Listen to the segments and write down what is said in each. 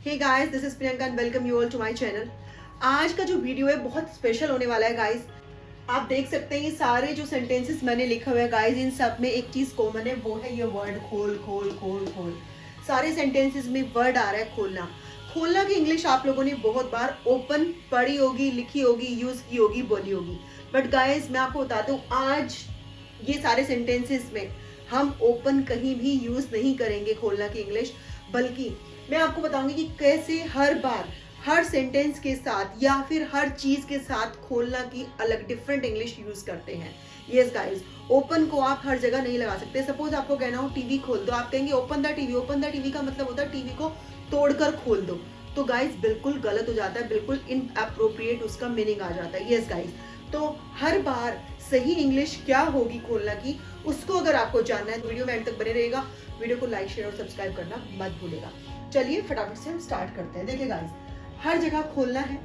Hey guys, this is Priyanka and welcome you all to my channel. आज का जो video है बहुत स्पेशल होने वाला है गाइस। आप देख सकते हैं ये सारे जो सेंटेंसेस मैंने लिखे हुए हैं गाइस, इन सब में एक चीज कॉमन है, वो है ये वर्ड खोल खोल खोल खोल। सारे सेंटेंसेस में वर्ड आ रहा है खोलना। खोलना की इंग्लिश आप लोगों ने बहुत बार ओपन पढ़ी होगी, लिखी होगी, यूज की होगी, बोली होगी। बट गाइस मैं आपको बता दूं, आज ये सारे सेंटेंसेस में हम ओपन कहीं भी यूज नहीं करेंगे खोलना की इंग्लिश, बल्कि मैं आपको बताऊंगी कि कैसे हर बार हर सेंटेंस के साथ या फिर हर चीज के साथ खोलना की अलग डिफरेंट इंग्लिश यूज करते हैं। यस गाइस, ओपन को आप हर जगह नहीं लगा सकते। सपोज आपको कहना हो टीवी खोल दो, आप कहेंगे open the TV. Open the TV का मतलब होता है टीवी को तोड़कर खोल दो। तो गाइस बिल्कुल गलत हो जाता है, बिल्कुल इनअप्रोप्रिएट उसका मीनिंग आ जाता है। यस गाइस, तो हर बार सही इंग्लिश क्या होगी खोलना की, उसको अगर आपको जानना है तो वीडियो में एंड तक बने रहेगा। वीडियो को लाइक शेयर और सब्सक्राइब करना मत भूलेगा। चलिए फटाफट से हम स्टार्ट करते हैं। देखिए गाइस, हर जगह खोलना है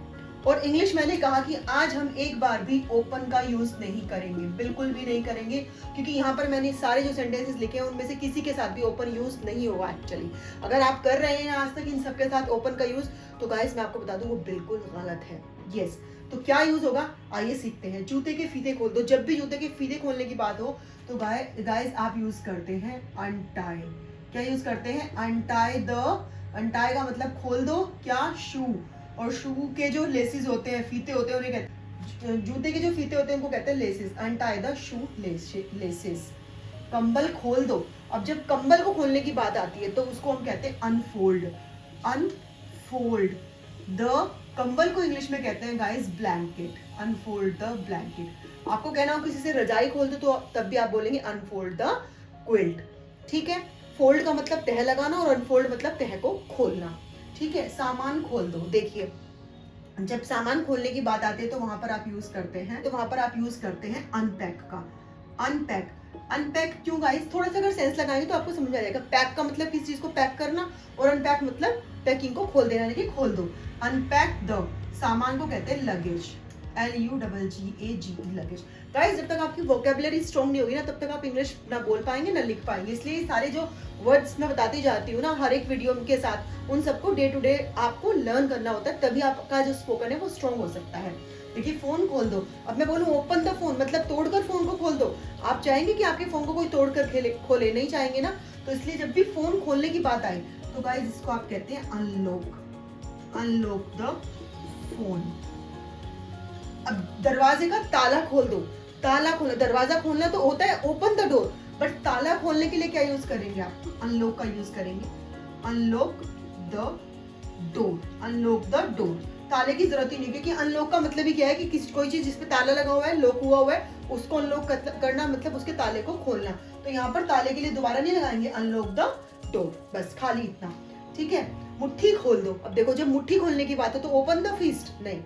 और इंग्लिश मैंने कहा कि आज हम एक बार भी ओपन का यूज नहीं करेंगे, बिल्कुल भी नहीं करेंगे, क्योंकि यहाँ पर मैंने सारे जो सेंटेंसेस लिखे हैं उनमें से किसी के साथ भी ओपन यूज नहीं होगा एक्चुअली। अगर आप कर रहे हैं आज तक इन सबके साथ ओपन का यूज, तो गाइस मैं आपको बता दूं वो बिल्कुल गलत है। यस, तो क्या यूज होगा आइए सीखते हैं। जूते के फीते खोल दो। जब भी जूते के फीते खोलने की बात हो तो गाइस आप यूज करते हैं अनटाई। क्या यूज करते हैं? Untie the. अनटाई का मतलब खोल दो क्या? शू। और शू के जो लेसेस होते हैं, फीते होते हैं, उन्हें कहते, जूते के जो फीते होते हैं उनको कहते हैं laces. Untie the shoe laces. कंबल खोल दो। अब जब कंबल को खोलने की बात आती है तो उसको हम कहते हैं अनफोल्ड। अनफोल्ड द कंबल को इंग्लिश में कहते हैं guys blanket. Unfold the blanket. आपको कहना हो किसी से रजाई खोल दो तो तब भी आप बोलेंगे अनफोल्ड द क्विल्ट। ठीक है, फोल्ड का मतलब तह लगाना और अनफोल्ड मतलब तह को खोलना। ठीक है, सामान खोल दो। देखिए जब सामान खोलने की बात आती है तो वहां पर आप यूज करते हैं अनपैक का। अनपैक। अनपैक क्यों गाइस? थोड़ा सा अगर सेंस लगाएंगे तो आपको समझ आ जाएगा। पैक का मतलब किसी चीज को पैक करना और अनपैक मतलब पैकिंग को खोल देना, यानी कि खोल दो। अनपैक द सामान को कहते हैं लगेज। LUGGAGE luggage. गाइस जब तक आपकी वोकेबुलरी स्ट्रॉन्ग नहीं होगी ना, तब तक आप इंग्लिश ना बोल पाएंगे ना लिख पाएंगे। इसलिए सारे जो वर्ड्स मैं बताती जाती हूँ ना हर एक वीडियो के साथ, उन सबको डे टू डे आपको लर्न करना होता है, तभी आपका जो स्पोकन है वो स्ट्रॉन्ग हो सकता है। देखिए फोन खोल दो। अब मैं बोलूँ ओपन द फोन मतलब तोड़कर फोन को खोल दो। आप चाहेंगे कि आपके फोन को कोई तोड़कर खोले? नहीं चाहेंगे ना। तो इसलिए जब भी फोन खोलने की बात आए तो गाइस इसको आप कहते हैं अनलॉक। Unlock the phone. अब दरवाजे का ताला खोल दो। ताला खोलना, दरवाजा खोलना तो होता है ओपन द डोर, बट ताला खोलने के लिए क्या यूज करेंगे आप? अनलॉक का यूज करेंगे। Unlock the door. Unlock the door. ताले की जरूरत ही नहीं, क्योंकि अनलॉक का मतलब ही क्या है कि किसी कोई चीज जिसपे ताला लगा हुआ है, लॉक हुआ है, उसको अनलॉक करना मतलब उसके ताले को खोलना। तो यहाँ पर ताले के लिए दोबारा नहीं लगाएंगे अनलॉक द डोर, बस खाली इतना। ठीक है, मुट्ठी खोल दो। अब देखो जब मुट्ठी खोलने की बात है तो ओपन द फिस्ट नहीं,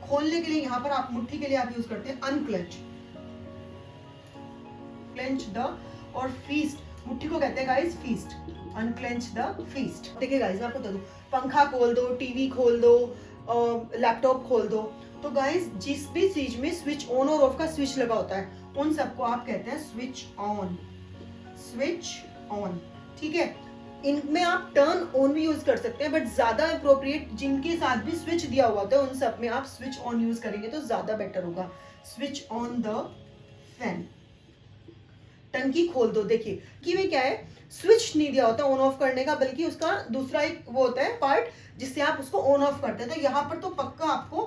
खोलने के लिए यहाँ पर आप मुट्ठी के लिए आप यूज करते हैं अनक्लेंच। Clench the. और फीस्ट, मुट्ठी को कहते हैं guys fist. Unclench the fist. देखिए गाइस मैं आपको बता दूं, पंखा खोल दो, टीवी खोल दो, लैपटॉप खोल दो। तो गाइस जिस भी चीज में स्विच ऑन और ऑफ का स्विच लगा होता है उन सबको आप कहते हैं स्विच ऑन। Switch on. ठीक है, इनमें आप टर्न ऑन भी यूज कर सकते हैं, बट ज्यादा अप्रोप्रिएट जिनके साथ भी स्विच दिया हुआ होता है उन सब में आप स्विच ऑन यूज करेंगे तो ज्यादा बेटर होगा। Switch on the fan. टंकी खोल दो। देखिए कि वे क्या है, स्विच नहीं दिया होता ऑन ऑफ करने का, बल्कि उसका दूसरा एक वो होता है पार्ट जिससे आप उसको ऑन ऑफ करते हैं। तो यहाँ पर तो पक्का आपको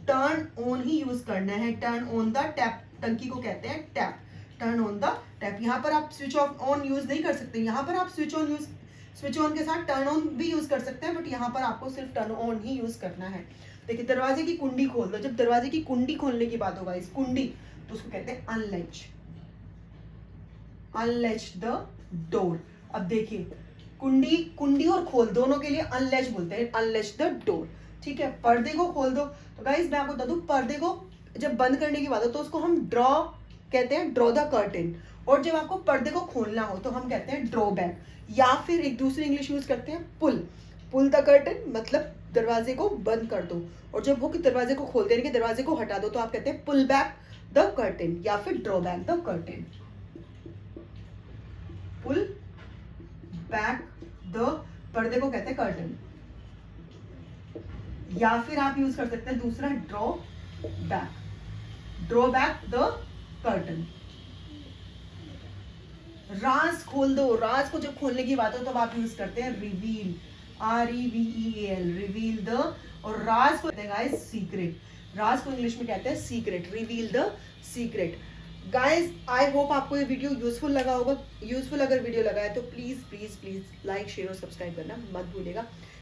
टर्न ऑन ही यूज करना है। टर्न ऑन द टैप, टंकी को कहते हैं tap. Turn on the tap. यहाँ पर आप स्विच ऑफ ऑन यूज नहीं कर सकते। यहाँ पर आप स्विच ऑन के साथ टर्न ऑन भी यूज कर सकते हैं, बट यहाँ पर आपको सिर्फ टर्न ऑन ही यूज करना है। देखिए दरवाजे की कुंडी खोल दो। जब दरवाजे की कुंडी खोलने की बात होगा इस कुंडी, तो उसको कहते हैं अनलैच। अनलैच द डोर। अब देखिए कुंडी, कुंडी और खोल दोनों के लिए अनलैच बोलते हैं। अनलैच द डोर। ठीक है, पर्दे को खोल दो। तो गाइस मैं आपको बता दूं, पर्दे को जब बंद करने की बात हो तो उसको हम ड्रॉ कहते हैं, ड्रॉ द कर्टेन। और जब आपको पर्दे को खोलना हो तो हम कहते हैं ड्रॉ बैक, या फिर एक दूसरी इंग्लिश यूज करते हैं पुल। पुल द कर्टेन मतलब दरवाजे को बंद कर दो, और जब वो कि दरवाजे को खोल देने के दरवाजे को हटा दो तो आप कहते हैं पुल बैक द कर्टेन या फिर draw back the curtain. Pull back the पर्दे को कहते हैं कर्टन। या फिर आप यूज कर सकते हैं दूसरा ड्रॉ बैक द कर्टन। राज खोल दो, राज को जब खोलने की बात हो तब आप यूज करते हैं रिवील, REVEAL, रिवील द। और राज को कहते हैं गाइस सीक्रेट, राज को इंग्लिश में कहते हैं secret, reveal the secret. Guys I hope आपको ये वीडियो यूजफुल लगा होगा। यूजफुल अगर वीडियो लगा है तो please please please like share और सब्सक्राइब करना मत भूलिएगा।